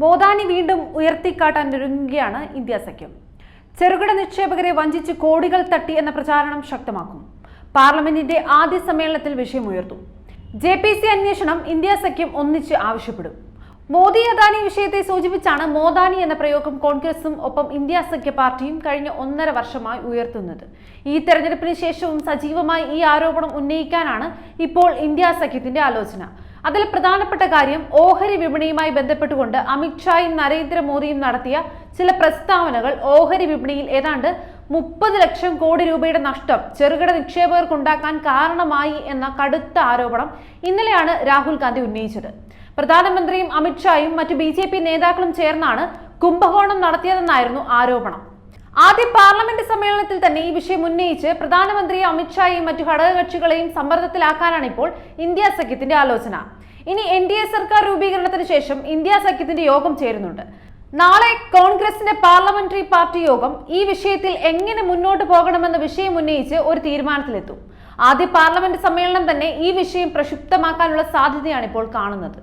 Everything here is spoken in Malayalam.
മോദാനി വീണ്ടും ഉയർത്തിക്കാട്ടാൻ ഒരുങ്ങുകയാണ് ഇന്ത്യ സഖ്യം. ചെറുകിട നിക്ഷേപകരെ വഞ്ചിച്ച് കോടികൾ തട്ടി എന്ന പ്രചാരണം ശക്തമാക്കും. പാർലമെന്റിന്റെ ആദ്യ സമ്മേളനത്തിൽ വിഷയമുയർത്തും. JPC അന്വേഷണം ഇന്ത്യ സഖ്യം ഒന്നിച്ച് ആവശ്യപ്പെടും. മോദി അദാനി വിഷയത്തെ സൂചിപ്പിച്ചാണ് മോദാനി എന്ന പ്രയോഗം കോൺഗ്രസും ഒപ്പം ഇന്ത്യ സഖ്യ പാർട്ടിയും കഴിഞ്ഞ 1.5 വർഷമായി ഉയർത്തുന്നത്. ഈ തെരഞ്ഞെടുപ്പിന് ശേഷവും സജീവമായി ഈ ആരോപണം ഉന്നയിക്കാനാണ് ഇപ്പോൾ ഇന്ത്യ സഖ്യത്തിന്റെ ആലോചന. അതിൽ പ്രധാനപ്പെട്ട കാര്യം ഓഹരി വിപണിയുമായി ബന്ധപ്പെട്ടുകൊണ്ട് അമിത്ഷായും നരേന്ദ്രമോദിയും നടത്തിയ ചില പ്രസ്താവനകൾ ഓഹരി വിപണിയിൽ ഏതാണ്ട് 30 ലക്ഷം കോടി രൂപയുടെ നഷ്ടം ചെറുകിട നിക്ഷേപകർക്കുണ്ടാക്കാൻ കാരണമായി എന്ന കടുത്ത ആരോപണം ഇന്നലെയാണ് രാഹുൽ ഗാന്ധി ഉന്നയിച്ചത്. പ്രധാനമന്ത്രിയും അമിത്ഷായും മറ്റു BJP നേതാക്കളും ചേർന്നാണ് കുംഭകോണം നടത്തിയതെന്നായിരുന്നു ആരോപണം. ആദ്യ പാർലമെന്റ് സമ്മേളനത്തിൽ തന്നെ ഈ വിഷയം ഉന്നയിച്ച് പ്രധാനമന്ത്രിയെ അമിത്ഷായെയും മറ്റു ഘടകകക്ഷികളെയും സമ്മർദ്ദത്തിലാക്കാനാണ് ഇപ്പോൾ ഇന്ത്യ സഖ്യത്തിന്റെ ആലോചന. ഇനി NDA സർക്കാർ രൂപീകരണത്തിന് ശേഷം ഇന്ത്യ സഖ്യത്തിന്റെ യോഗം ചേരുന്നുണ്ട്. നാളെ കോൺഗ്രസിന്റെ പാർലമെന്ററി പാർട്ടി യോഗം ഈ വിഷയത്തിൽ എങ്ങനെ മുന്നോട്ട് പോകണമെന്ന വിഷയം ഉന്നയിച്ച് ഒരു തീരുമാനത്തിലെത്തും. ആദ്യ പാർലമെന്റ് സമ്മേളനം തന്നെ ഈ വിഷയം പ്രക്ഷുബ്ധമാക്കാനുള്ള സാധ്യതയാണ് ഇപ്പോൾ കാണുന്നത്.